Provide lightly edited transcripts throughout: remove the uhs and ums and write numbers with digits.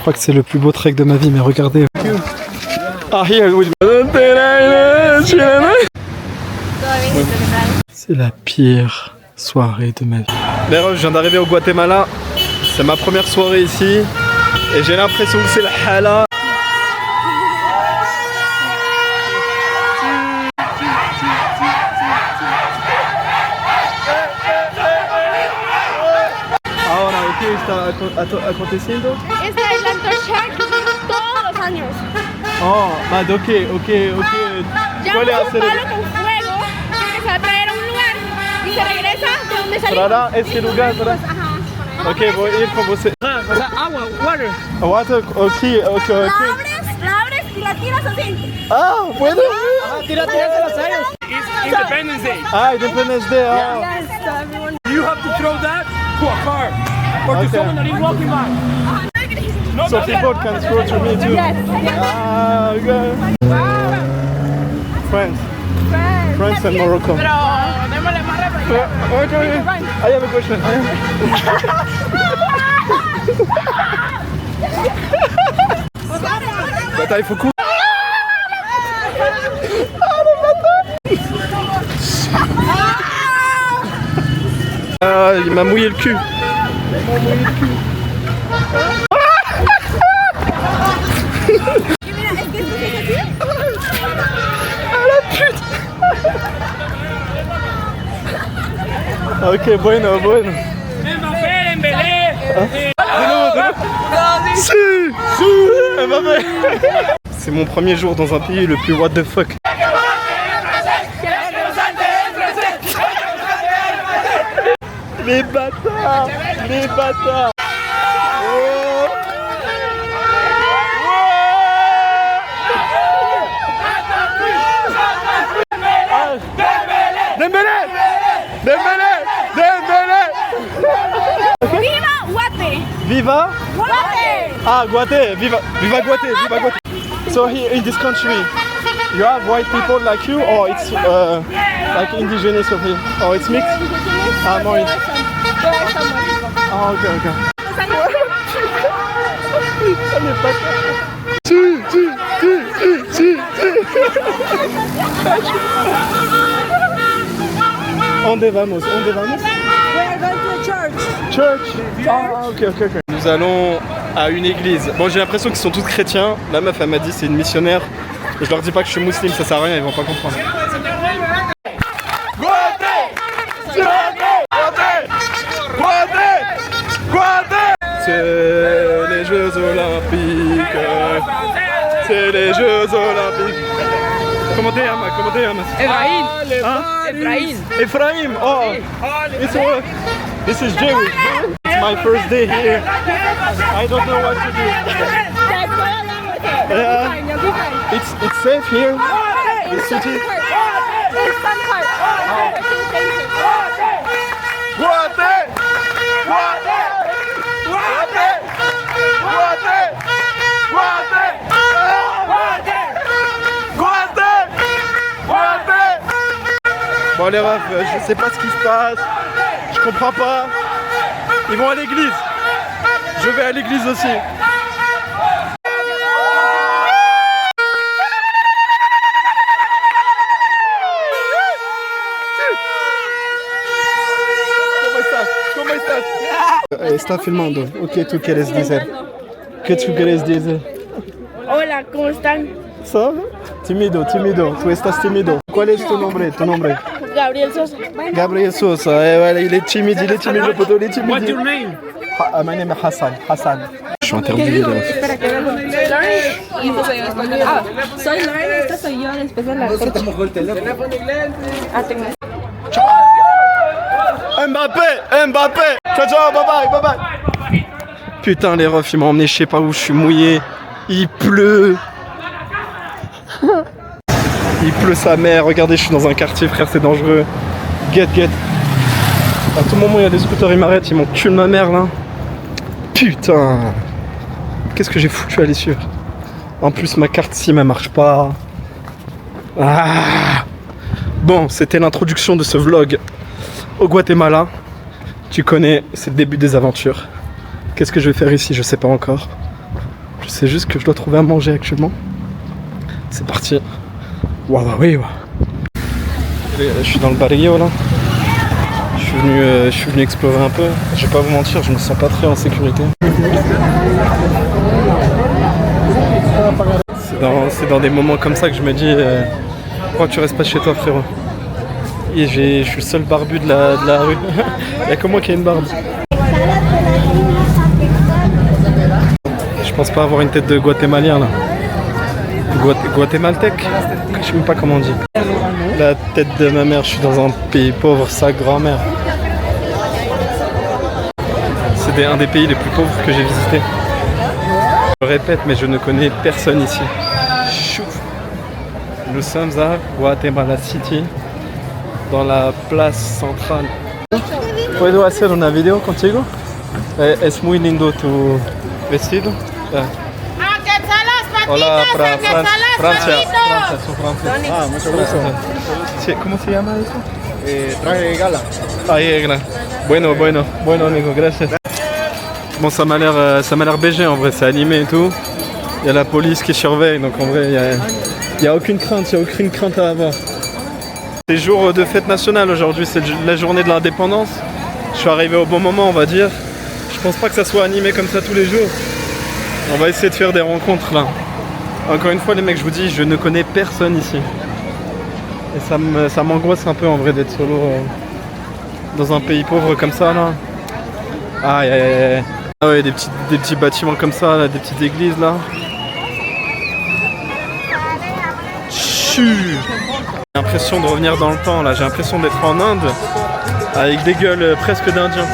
crois que c'est le plus beau trek de ma vie, mais regardez. Ah, here, c'est la pire soirée de ma vie. Les refs, je viens d'arriver au Guatemala. C'est ma première soirée ici. Et j'ai l'impression que c'est le hala. Ahora, ¿qué está aconteciendo? Esta es la antorcha que usamos todos los años. Oh, but okay. Llama un palo con fuego que se va a traer a un lugar y se regresa de donde salimos. ¿Para este lugar? ¿Para? Ajá. Ok, voy a ir con você. Agua, water. Water, ok. La abres y la tiras así. Ah, ¿puedo? Tira los años. It's Independence Day. Ah, Independence Day. Ah. Yes, everyone. You have to throw that to a car or to someone that is walking by. No, So people can throw to me too. Yes. Ah, okay. France and Morocco. Pero démosle más rápido. Okay. I have a question. Attends, il faut couper. Ah, il m'a mouillé le cul. Ok, bueno. C'est mon premier jour dans un pays le plus what the fuck. Les bâtards. Oh. Dembélé. Viva Guate. Viva. Guate. Ah, Guate. Viva Guate. So here in this country, you have white people like you, or it's like indigenous of here, or it's mixed? Ah, no, it's... Ah, ok. ¿Dónde vamos? We are going to church. Ah, ok. Nous allons à une église. Bon, j'ai l'impression qu'ils sont tous chrétiens. La meuf, elle m'a dit c'est une missionnaire. Je leur dis pas que je suis musulman, ça sert à rien, ils vont pas comprendre. C'est les Jeux Olympiques. C'est les Jeux Olympiques. Comment t'es, Hamas? Ephraim. Oh, it's all. This is Jewish. It's my first day here. I don't know what to do. It's safe here. The city. Bon les refs, je sais pas ce qui se passe. Je comprends pas. Ils vont à l'église. Je vais à l'église aussi. ¿Cómo estás? Está filmando. O que tu quieres dizer? ¿Qué tú quieres dizer? Hola, ¿cómo están? ¿Sabes? Tímido. Tú estás tímido. ¿Cuál es tu nombre? Gabriel Sosa. Gabriel Sosa. Voilà, il est timide, le poteau, il est timide. What's your name? My name is Hassan. Je suis interdit là. Soy Lauren, esta soy yo, después de la Mbappé. Ciao, bye bye. Putain, les refs, ils m'ont emmené je sais pas où, je suis mouillé. Il pleut. Il pleut sa mère. Regardez, je suis dans un quartier, frère, c'est dangereux. Get. À tout moment, il y a des scooters, ils m'arrêtent, ils m'ont tué de ma mère là. Putain. Qu'est-ce que j'ai foutu à l'issue? En plus, ma carte SIM, elle marche pas. Ah. Bon, c'était l'introduction de ce vlog au Guatemala. Tu connais, c'est le début des aventures. Qu'est-ce que je vais faire ici? Je sais pas encore. Je sais juste que je dois trouver à manger actuellement. C'est parti. Waouh, oui, waouh. Je suis dans le barrio là. Je suis venu explorer un peu. Je vais pas vous mentir, je me sens pas très en sécurité. C'est dans des moments comme ça que je me dis pourquoi tu restes pas chez toi, frérot. Et je suis le seul barbu de la rue. Il y a que moi qui ai une barbe. Je pense pas avoir une tête de Guatémalien là. Guatémaltèque. Je sais même pas comment on dit. La tête de ma mère, je suis dans un pays pauvre, sa grand-mère. C'est un des pays les plus pauvres que j'ai visité. Je répète, mais je ne connais personne ici. Chouf. Nous sommes à Guatemala City, dans la place centrale. ¿Puedo hacer una video contigo? Es muy lindo tu vestido. Hola, para Francia. Soy francés. Ah, mucho gusto. Sí, ¿cómo se llama eso? Traje de gala. Ah, Aigle. Bueno, amigo, gracias. Bon, ça m'a l'air BG en vrai, c'est animé et tout. Il y a la police qui surveille, donc en vrai, il y a aucune crainte, à avoir. C'est jour de fête nationale aujourd'hui, c'est la journée de l'indépendance. Je suis arrivé au bon moment, on va dire. Je pense pas que ça soit animé comme ça tous les jours. On va essayer de faire des rencontres là. Encore une fois, les mecs, je vous dis, je ne connais personne ici. Et ça m'angoisse un peu en vrai d'être solo dans un pays pauvre comme ça là. Aïe. Ah ouais, des petits bâtiments comme ça, là, des petites églises là. J'ai l'impression de revenir dans le temps là, j'ai l'impression d'être en Inde avec des gueules presque d'Indiens.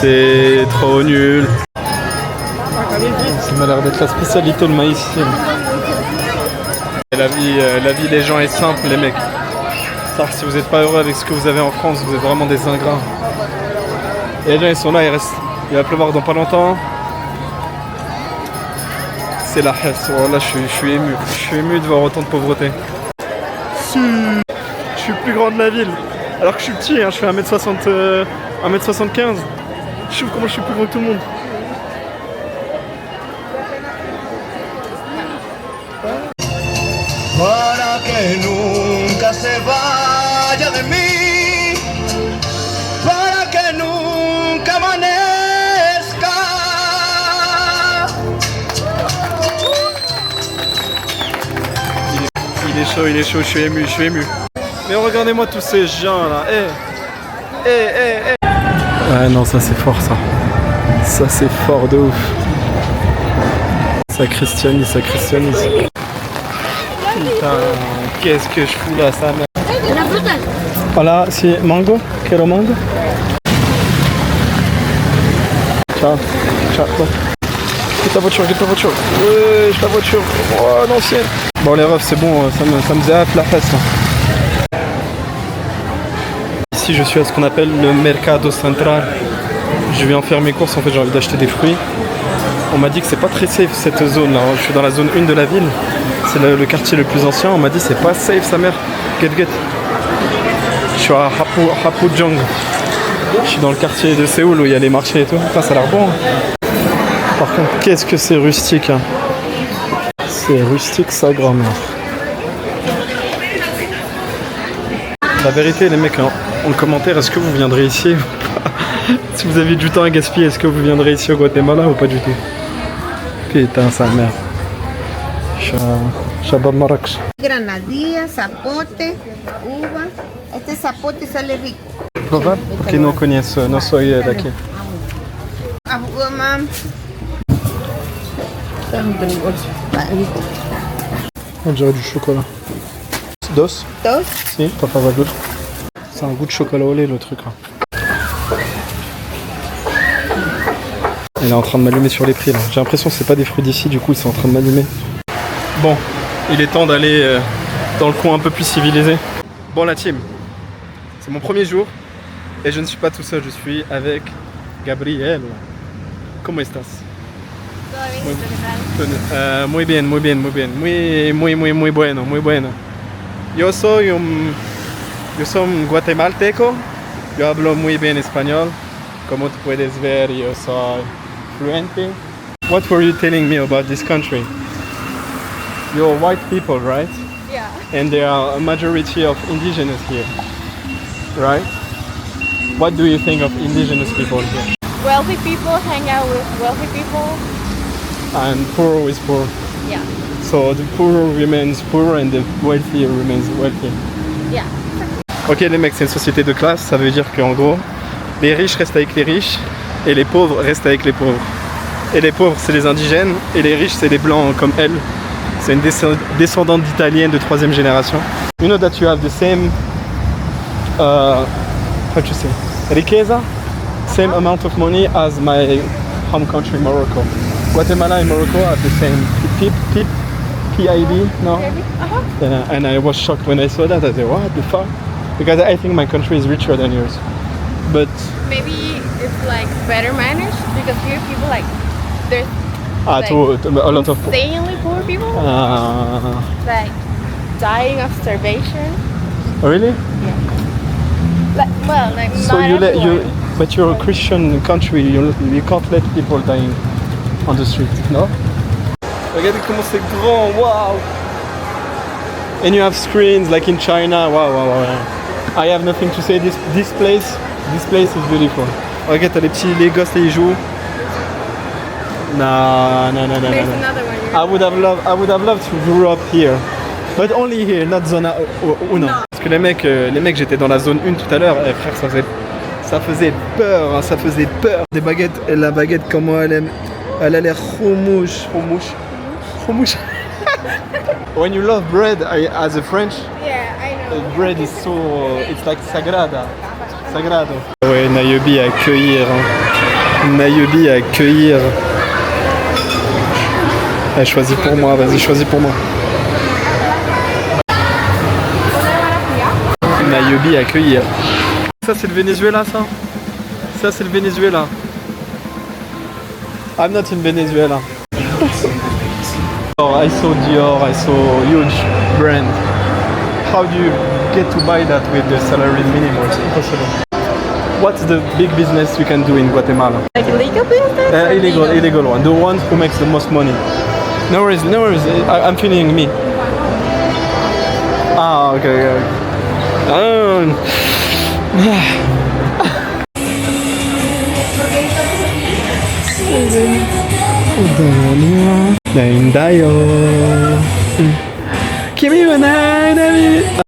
C'est trop nul. Ça m'a l'air d'être la spécialité le maïs ici. Et la vie des gens est simple les mecs. Alors, si vous n'êtes pas heureux avec ce que vous avez en France, vous êtes vraiment des ingrats. Et les gens ils sont là, il va pleuvoir dans pas longtemps. C'est la hesse. Oh, là je suis ému. Je suis ému de voir autant de pauvreté. Je suis le plus grand de la ville. Alors que je suis petit, hein, je fais 1m75. Je sais comment je suis plus grand que tout le monde. Para que nunca se vaya de mí, para que nunca amanezca. Il est chaud, je suis ému. Mais regardez-moi tous ces gens là, Ouais non, ça c'est fort ça. Ça c'est fort de ouf. Ça christianise. Putain, qu'est-ce que je fous là, ça merde. Voilà, si, mango, quiero mango. Ciao. Quitte la voiture. Ouais, la voiture. Oh, l'ancienne. Bon, les refs, c'est bon, ça me faisait hâte la fesse. Là. Ici, je suis à ce qu'on appelle le Mercado Central. Je viens faire mes courses, en fait, j'ai envie d'acheter des fruits. On m'a dit que c'est pas très safe cette zone là. Je suis dans la zone 1 de la ville. C'est le quartier le plus ancien. On m'a dit c'est pas safe sa mère. Get. Je suis à Hapudjong. Je suis dans le quartier de Séoul où il y a les marchés et tout. Putain, ça a l'air bon. Hein. Par contre, qu'est-ce que c'est rustique hein. C'est rustique sa grand-mère. La vérité les mecs, hein, en commentaire, est-ce que vous viendrez ici ou pas? Si vous avez du temps à gaspiller, est-ce que vous viendrez ici au Guatemala ou pas du tout? Putain, sa mère. Shabab Marrakech. Granadilla, zapote, uva. Este zapote sale rico. Probar? Porque no conheço, não soy daqui. Mam. On dirait du chocolat. Dos? Dos. Si, por favor. C'est un goût de chocolat au lait le truc là. Il est en train de m'allumer sur les prix là. J'ai l'impression que c'est pas des fruits d'ici, du coup ils sont en train de m'allumer. Bon, il est temps d'aller dans le coin un peu plus civilisé. Bon la team, c'est mon premier jour et je ne suis pas tout seul, je suis avec Gabriel. ¿Cómo estás? Muy bien. Muy bueno. Yo soy un guatemalteco. Yo hablo muy bien español. como tú puedes ver, yo soy fluente. What were you telling me about this country? You're white people, right? Yeah. And there are a majority of indigenous here, right? What do you think of indigenous people here? Wealthy people hang out with wealthy people. And poor with poor. Yeah. So the poor remains poor and the wealthy remains wealthy. Yeah. Ok les mecs, c'est une société de classe, ça veut dire qu'en gros, les riches restent avec les riches et les pauvres restent avec les pauvres. Et les pauvres c'est les indigènes et les riches c'est les blancs comme elle. C'est une descendante d'italienne de 3e génération. You know that you have the same, how to say, riqueza? Same amount of money as my home country Morocco. Guatemala and Morocco have the same PIB, no? Yeah, and I was shocked when I saw that. I said, what the fuck? Because I think my country is richer than yours. But Maybe it's like better managed because here people like there's like, a lot of insanely poor people like dying of starvation. really? Like, well, like So not you let everyone. but you're a Christian country. You can't let people dying on the street, no? Regardez comment c'est grand, wow! And you have screens like in China, wow. I have nothing to say. This place is beautiful. Regarde, t'as les gosses là, ils jouent. No. There's another one. I would have loved to grow up here, but only here, not zona 1. Parce que les mecs, j'étais dans la zone 1 tout à l'heure. Eh, frère, ça faisait peur, hein, ça faisait peur. Des baguettes, et la baguette, comment elle a l'air roumouche. When you love bread, as a French, Yeah, I know. bread is so, it's like sagrado. Ouais, Nairobi à accueillir. Nairobi à accueillir. Allez, choisis pour moi, vas-y, choisis pour moi. Nairobi à accueillir. Ça, c'est le Venezuela, ça? Ça, c'est le Venezuela. I'm not in Venezuela. Oh, I saw Dior, I saw huge brand. How do you get to buy that with the salary minimum? It's impossible. What's the big business you can do in Guatemala? Like legal business? Or Illegal one. The one who makes the most money. No worries. I'm feeling me. Ah, okay.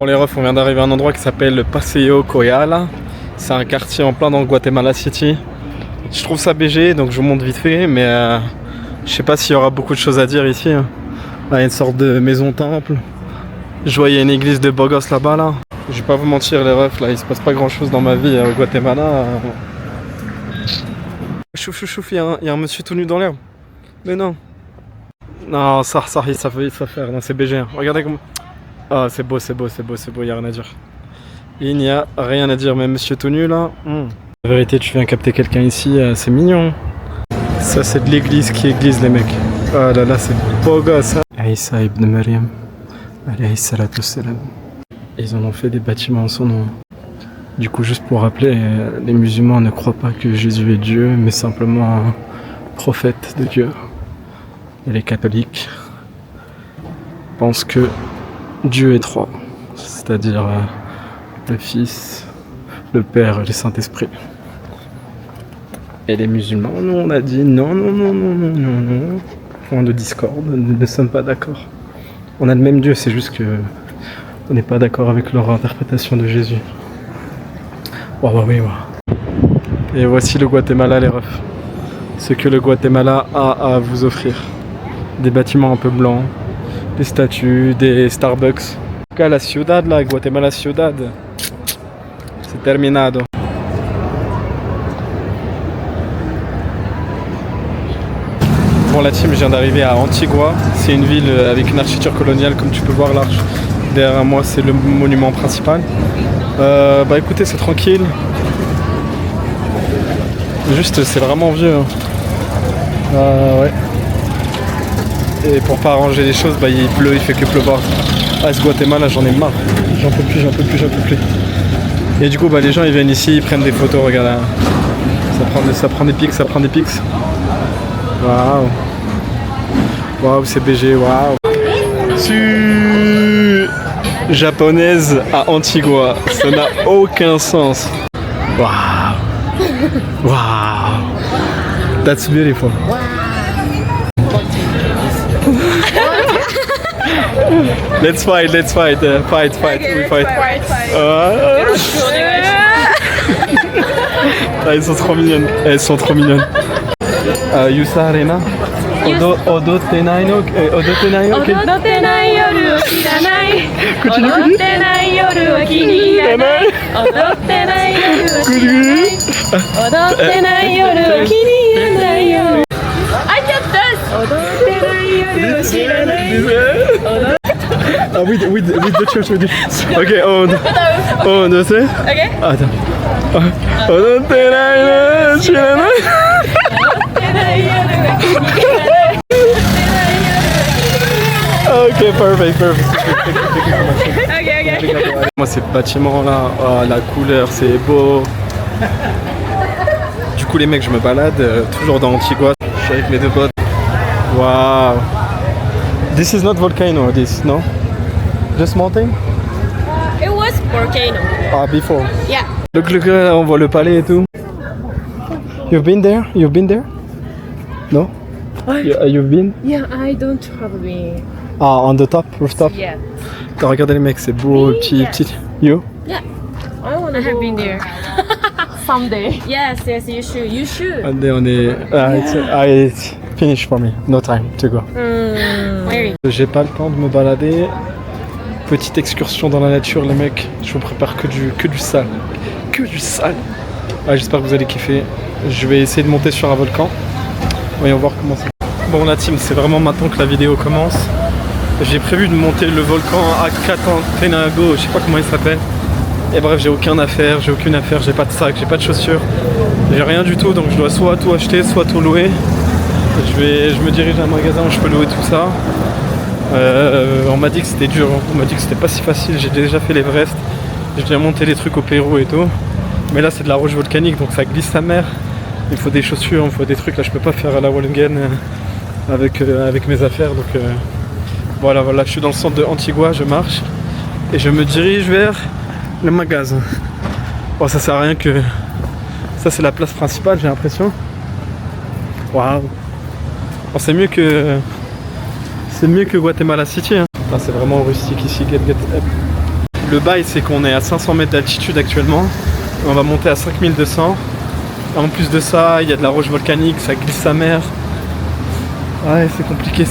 Bon les refs, on vient d'arriver à un endroit qui s'appelle Paseo Coyala. C'est un quartier en plein dans Guatemala City. Je trouve ça BG, donc je vous montre vite fait, mais je sais pas s'il y aura beaucoup de choses à dire ici. Là, il y a une sorte de maison-temple. Je voyais une église de beaux gosses là-bas là. Je vais pas vous mentir les refs, là il se passe pas grand chose dans ma vie au Guatemala. Chouf, il y a un monsieur tout nu dans l'herbe. Mais non. Non, ça fait faire. Non, c'est BG. Hein. Regardez comment. Ah, c'est beau, il n'y a rien à dire. Il n'y a rien à dire, même monsieur tout nu là. La vérité, tu viens capter quelqu'un ici, c'est mignon. Ça, c'est de l'église qui église les mecs. Ah là là, c'est beau gosse. Aïssa ibn Maryam. Alayhi salatu salam. Ils en ont fait des bâtiments en son nom. Du coup, juste pour rappeler, les musulmans ne croient pas que Jésus est Dieu, mais simplement un prophète de Dieu. Et les catholiques pensent que Dieu est trois, c'est-à-dire le Fils, le Père et le Saint-Esprit. Et les musulmans, nous on a dit non. Point de discorde, nous ne sommes pas d'accord. On a le même Dieu, c'est juste que on n'est pas d'accord avec leur interprétation de Jésus. Oui. Et voici le Guatemala, les refs. Ce que le Guatemala a à vous offrir. Des bâtiments un peu blancs, des statues, des Starbucks. En tout cas, la ciudad là, Guatemala ciudad, c'est terminado. Bon, la team, je viens d'arriver à Antigua. C'est une ville avec une architecture coloniale, comme tu peux voir l'arche. Derrière moi, c'est le monument principal. Bah écoutez, c'est tranquille. Juste, c'est vraiment vieux. Hein. Ouais. Et pour pas arranger les choses, bah il pleut, il fait que pleuvoir. Ah, ce Guatemala, j'en ai marre. J'en peux plus. Et du coup, bah les gens ils viennent ici, ils prennent des photos, regarde. Ça prend des pics, ça prend des pics. Waouh. Waouh, c'est BG, waouh. Japonaise à Antigua, ça n'a aucun sens. Waouh. Waouh. That's beautiful. Let's fight. Fight. We fight. Ah, elles sont trop mignonnes. Yusa Arena. Odo tenai no. Continue. I get this! Ah, with the church, with the... Ok, on deux, Ok. Attends. Odo tenai no shiranai. Ok, perfect. Ok. Moi, ces bâtiments là, oh, la couleur, c'est beau. Du coup, les mecs, je me balade toujours dans Antigua. Je suis avec mes deux potes. Wow. This is not volcano, this, no? Just mountain? It was volcano. Ah, before. Yeah. Look, là, on voit le palais et tout. You've been there? No? You've been? Yeah, I don't have been. Ah, on the top, rooftop? Yeah. Regardez les mecs, c'est beau, petit. You? Yeah. I have been there. Someday. Yes, you should. And then on est... it's finished for me. No time to go. Where? J'ai pas le temps de me balader. Petite excursion dans la nature, les mecs. Je vous prépare que du sale. Que du sale. Ah, j'espère que vous allez kiffer. Je vais essayer de monter sur un volcan. Voyons voir comment c'est. Bon, la team, c'est vraiment maintenant que la vidéo commence. J'ai prévu de monter le volcan Akatantenago, je sais pas comment il s'appelle. Et bref, j'ai aucune affaire, j'ai pas de sac, j'ai pas de chaussures, j'ai rien du tout, donc je dois soit tout acheter, soit tout louer. Je me dirige à un magasin où je peux louer tout ça. On m'a dit que c'était dur, on m'a dit que c'était pas si facile, j'ai déjà fait l'Everest, j'ai déjà monté des trucs au Pérou et tout. Mais là c'est de la roche volcanique, donc ça glisse sa mère. Il faut des chaussures, il faut des trucs, là je peux pas faire la Wallengen avec mes affaires, donc voilà, je suis dans le centre de Antigua, je marche et je me dirige vers le magasin. Bon, ça sert à rien que... Ça c'est la place principale, j'ai l'impression. Waouh. Bon, c'est mieux que Guatemala City, hein. Enfin, c'est vraiment rustique ici. Le bail c'est qu'on est à 500 mètres d'altitude actuellement. On va monter à 5200. En plus de ça, il y a de la roche volcanique, ça glisse sa mère. Ouais, c'est compliqué,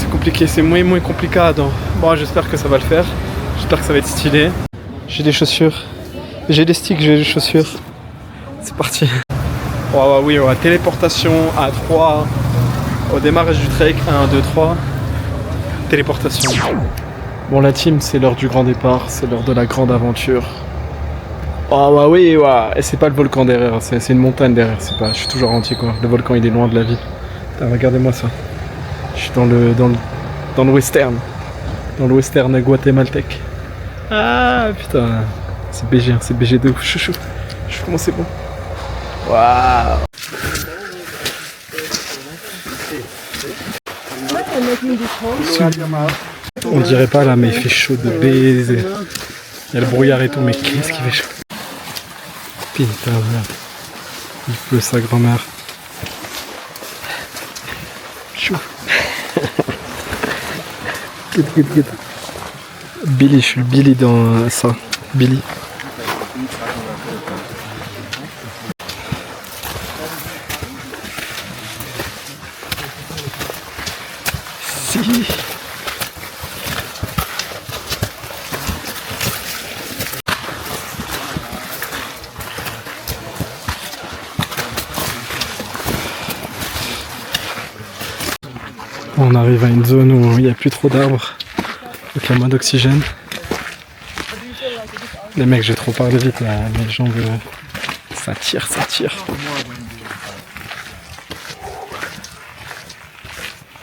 c'est moins compliqué. Bon, j'espère que ça va le faire. J'espère que ça va être stylé. J'ai des chaussures. J'ai des sticks, j'ai des chaussures. C'est parti. Oh, oui, ouais, téléportation à 3. Au démarrage du trek, 1, 2, 3. Téléportation. Bon, la team, c'est l'heure du grand départ. C'est l'heure de la grande aventure. Oh, bah oui, ouais. Et c'est pas le volcan derrière, c'est une montagne derrière. Je suis toujours entier, quoi. Le volcan, il est loin de la ville. Regardez-moi ça. Je suis dans le western. Dans le western guatémaltèque. Ah putain. C'est BG de ouf. Chouchou. Je sais comment c'est bon. Waouh. On dirait pas là, mais il fait chaud de baiser. Il y a le brouillard et tout, mais qu'est-ce qu'il fait chaud. Putain, il pleut sa grand-mère. Chou. Good. Billy, je suis Billy dans ça. Billy. Si. On arrive à une zone où il n'y a plus trop d'arbres, donc il y a moins d'oxygène. Les mecs, j'ai trop parlé vite là, mes jambes, ça tire.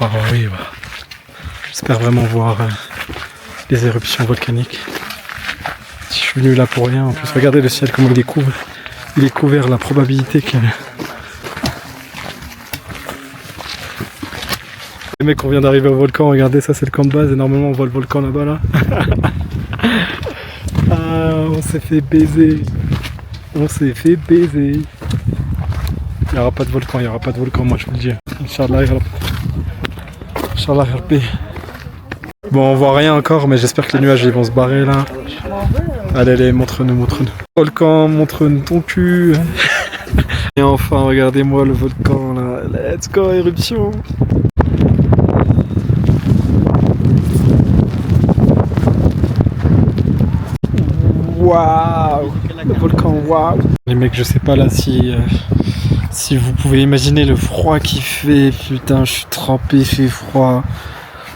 Oh oui, ouais. J'espère vraiment voir les éruptions volcaniques. Si je suis venu là pour rien, en plus regardez le ciel comment il est couvert. Il est couvert, la probabilité Les mecs, on vient d'arriver au volcan, regardez, ça c'est le camp de base et normalement on voit le volcan là-bas là. Ah, on s'est fait baiser. On s'est fait baiser. Il n'y aura pas de volcan, il n'y aura pas de volcan, moi je vous le dis. Inch'Allah, Inch'Allah, bon, on voit rien encore, mais j'espère que les nuages ils vont se barrer là. Allez, allez, montre-nous, montre-nous. Volcan, montre-nous ton cul. Et enfin, regardez-moi le volcan là. Let's go, éruption. Waouh, le volcan, waouh. Les mecs, je sais pas là si vous pouvez imaginer le froid qu'il fait. Putain, je suis trempé, il fait froid.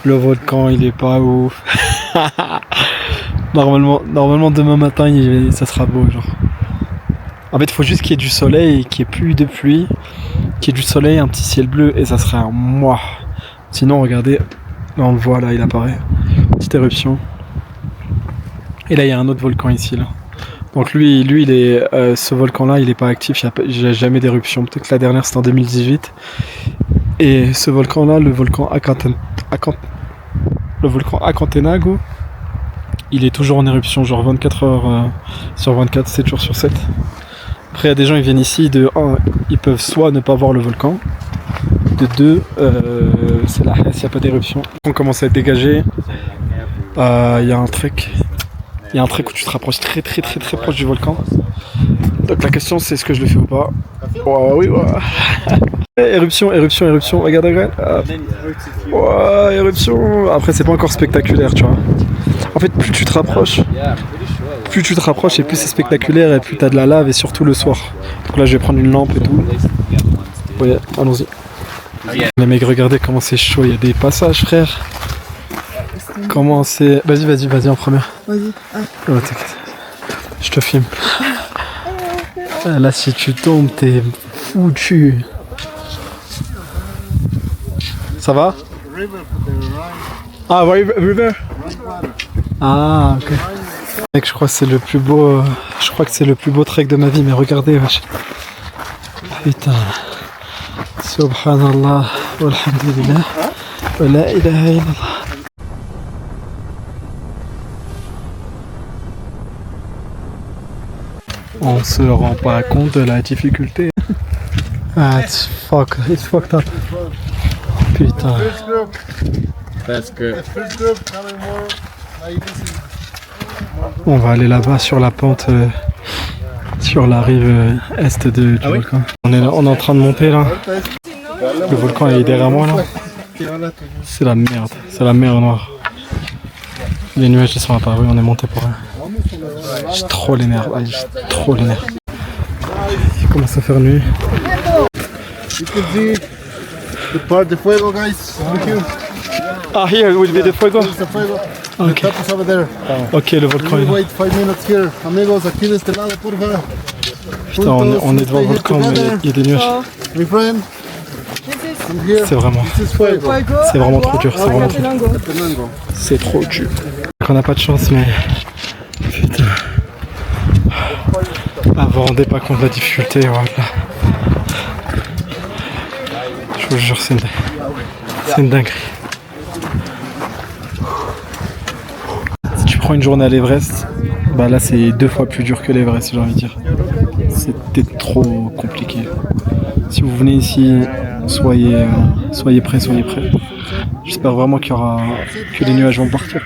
Le volcan, il est pas ouf. Normalement demain matin, ça sera beau, genre. En fait, il faut juste qu'il y ait du soleil, qu'il n'y ait plus de pluie, qu'il y ait du soleil, un petit ciel bleu, et ça serait un mois. Sinon, regardez, là on le voit, là il apparaît. Petite éruption. Et là, il y a un autre volcan ici, là. Donc lui il est, ce volcan-là, il n'est pas actif, il n'y a jamais d'éruption. Peut-être que la dernière, c'était en 2018. Et ce volcan-là, le volcan Acantenago, il est toujours en éruption, genre 24 heures sur 24, 7 jours sur 7. Après, il y a des gens qui viennent ici, de 1, ils peuvent soit ne pas voir le volcan, de 2, c'est la Hesse, il n'y a pas d'éruption. On commence à être dégagé, il y a un trek. Il y a un trek où tu te rapproches très proche du volcan. Donc la question c'est est-ce que je le fais ou pas. Oh, oui, ouais. Éruption, regarde. Oh, éruption. Après c'est pas encore spectaculaire, tu vois. En fait plus tu te rapproches et plus c'est spectaculaire et plus t'as de la lave et surtout le soir. Donc là je vais prendre une lampe et tout. Ouais, allons-y. Les mecs, regardez comment c'est chaud, il y a des passages, frère. Comment c'est... Vas-y en première. Vas-y. Oh, t'inquiète. Je te filme. Là, si tu tombes, t'es foutu. Ça va? Ah, river? Ah, ok. Mec, je crois que c'est le plus beau... Je crois que c'est le plus beau trek de ma vie, mais regardez, wesh. Putain. Subhanallah. Walhamdulillah. Wa la ilaha illallah. On se rend pas compte de la difficulté. Ah, it's fucked up. Putain. On va aller là-bas sur la pente, sur la rive est du volcan. On est en train de monter là. Le volcan est derrière moi là. C'est la mer noire. Les nuages ils sont apparus, on est monté pour rien. J'ai trop les nerfs, Il commence à faire nuit. You can see the part de fuego, guys. Thank you. Ah, here will be the fuego. There's the fuego. Okay. The top is over there. Ok, le volcan est là. Wait 5 minutes here. Amigos, aquí de este lado, por favor. Putain, on est devant le volcan, mais il y a des nuages. My friend. C'est vraiment trop dur, c'est trop dur. On n'a pas de chance, mais putain. Ah, vous vous rendez pas compte de la difficulté, voilà. Je vous jure, c'est une dinguerie. Si tu prends une journée à l'Everest, bah là c'est 2 fois plus dur que l'Everest, j'ai envie de dire. C'était trop compliqué. Si vous venez ici, soyez prêts. J'espère vraiment que les nuages vont partir.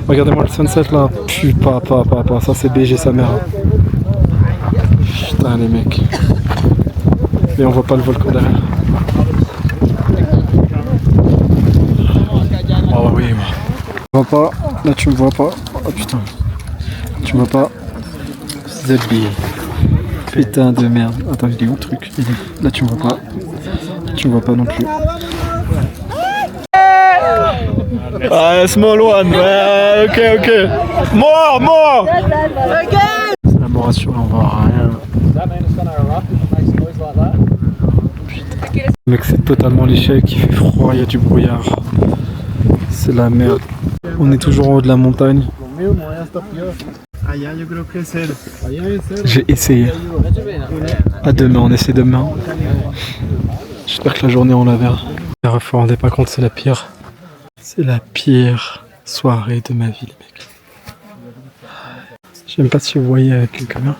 Regardez-moi le sunset là. Putain, ça c'est BG sa mère. Putain les mecs. Et on voit pas le volcan derrière. Oh oui, moi. Tu me vois pas. Là tu me vois pas. Oh putain. Tu me vois pas. Zebbi. Putain de merde. Attends, il est où le truc? Là tu me vois pas. Tu me vois pas non plus. Ah, small one. Ouais, ok. Mort. C'est la mort assurée, on voit rien. Putain. Mec, c'est totalement l'échec. Il fait froid, il y a du brouillard. C'est la merde. On est toujours en haut de la montagne. J'ai essayé. À demain, on essaie demain. J'espère que la journée on la verra. vous vous rendez pas compte, c'est la pire. C'est la pire soirée de ma vie, les mecs. Je sais même pas si vous voyez avec une caméra.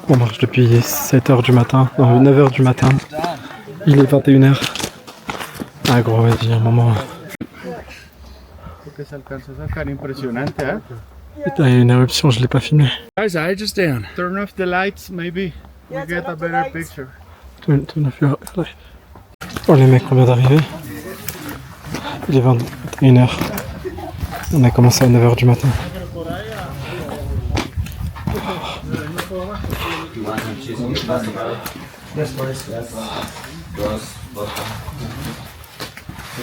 On marche depuis 7h du matin, non 9h du matin. Il est 21h. Ah gros, vas-y, un moment. Putain, il y a une éruption, je l'ai pas filmé. Guys, I just down. Turn off the lights, maybe. We get a better picture. Oh les mecs, on vient d'arriver. Il est 21h. On a commencé à 9h du matin.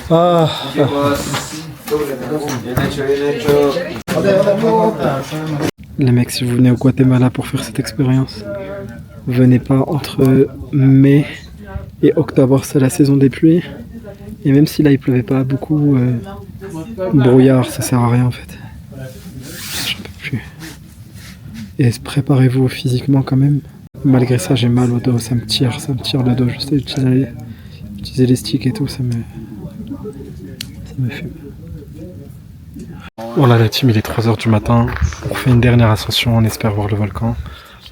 Ah. Les mecs, si vous venez au Guatemala pour faire cette expérience, venez pas entre mai et octobre, c'est la saison des pluies. Et même si là il pleuvait pas beaucoup, brouillard, ça sert à rien en fait. J'en peux plus. Et préparez-vous physiquement quand même. Malgré ça, j'ai mal au dos, ça me tire le dos. Juste à utiliser les sticks et tout, ça me fume. Voilà la team, il est 3h du matin. On fait une dernière ascension, on espère voir le volcan. En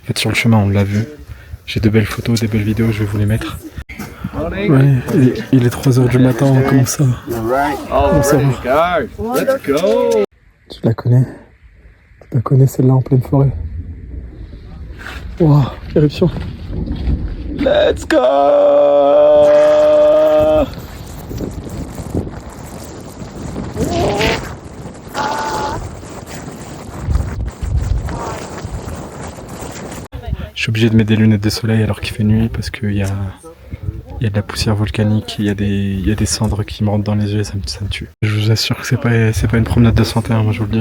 fait, sur le chemin, on l'a vu. J'ai de belles photos, des belles vidéos, je vais vous les mettre. Ouais, il est 3h du matin, on commence ça. Tu la connais? Tu la connais celle-là en pleine forêt? Wow, éruption. Let's go! Je suis obligé de mettre des lunettes de soleil alors qu'il fait nuit parce qu'il y a de la poussière volcanique, il y a des cendres qui me rentrent dans les yeux et ça me tue. Je vous assure que c'est pas une promenade de santé, hein, moi je vous le dis.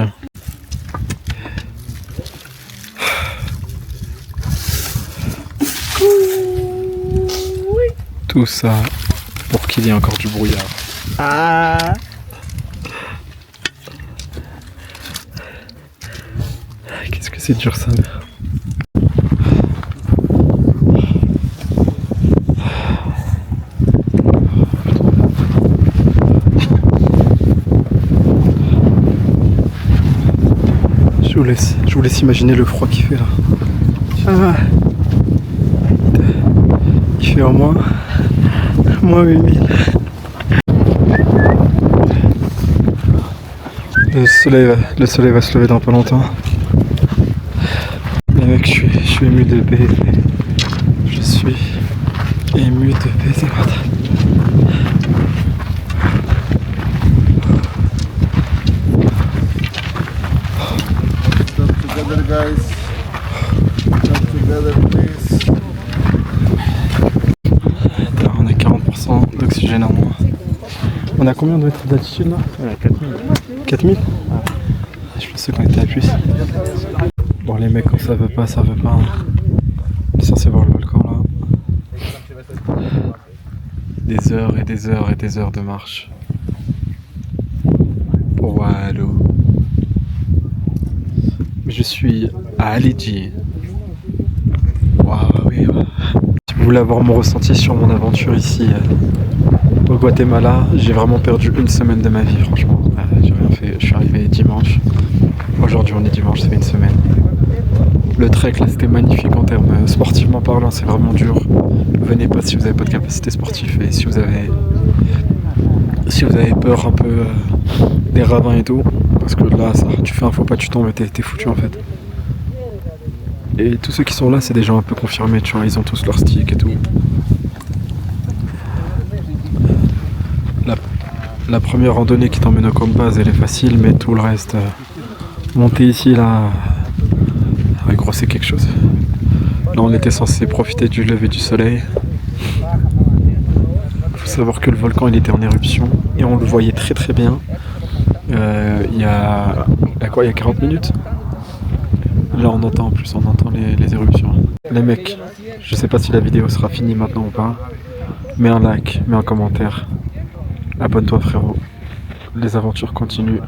Tout ça pour qu'il y ait encore du brouillard. Ah. Qu'est-ce que c'est dur ça, mère. Je vous laisse imaginer le froid qu'il fait là. Ah. Il fait au moins 8000. Le soleil va se lever dans pas longtemps. Mais mec, je suis ému de baiser. Je suis ému de baiser. Together, guys. Come together, please. On a 40% d'oxygène en moins. On a combien de mètres d'altitude là? 4000. 4000? Je pensais qu'on était à plus. Bon les mecs, quand ça veut pas, ça veut pas. On est censé voir le volcan là. Des heures et des heures et des heures de marche. Pour voir l'eau. Je suis à Aledji. Waouh, oui. Si vous voulez avoir mon ressenti sur mon aventure ici au Guatemala, j'ai vraiment perdu une semaine de ma vie, franchement. J'ai rien fait. Je suis arrivé dimanche. Aujourd'hui, on est dimanche, ça fait une semaine. Le trek là, c'était magnifique en termes sportivement parlant, c'est vraiment dur. Venez pas si vous n'avez pas de capacité sportive et si vous avez peur un peu des ravins et tout. Parce que là, tu fais un faux pas, tu tombes et t'es foutu en fait. Et tous ceux qui sont là, c'est des gens un peu confirmés, tu vois, ils ont tous leur stick et tout. La première randonnée qui t'emmène au Compass, elle est facile, mais tout le reste, monter ici, là, ouais, gros, c'est quelque chose. Là, on était censé profiter du lever du soleil. Faut savoir que le volcan, il était en éruption et on le voyait très très bien. Il y a 40 minutes. Là on entend les éruptions. Les mecs, je sais pas si la vidéo sera finie maintenant ou pas. Mets un like, mets un commentaire. Abonne-toi frérot. Les aventures continuent.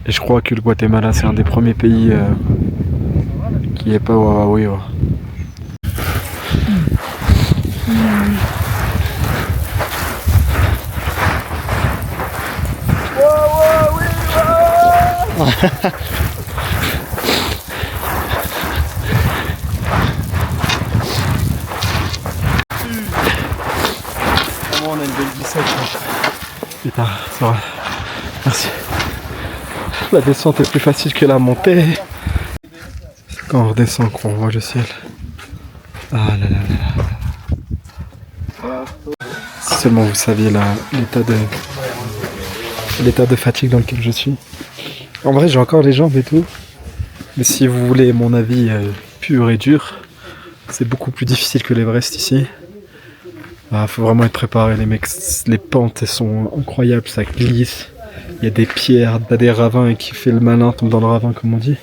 Et je crois que le Guatemala c'est un des premiers pays qui est pas Wawawiwa. On a une belle glissade. Putain, ça va. Merci. La descente est plus facile que la montée. C'est quand on redescend qu'on voit le ciel. Ah là là là. Si seulement vous saviez l'état de fatigue dans lequel je suis. En vrai, j'ai encore les jambes et tout. Mais si vous voulez mon avis pur et dur, c'est beaucoup plus difficile que l'Everest ici. Faut vraiment être préparé, les mecs. Les pentes elles sont incroyables, ça glisse. Il y a des pierres, des ravins et qui fait le malin tombe dans le ravin comme on dit.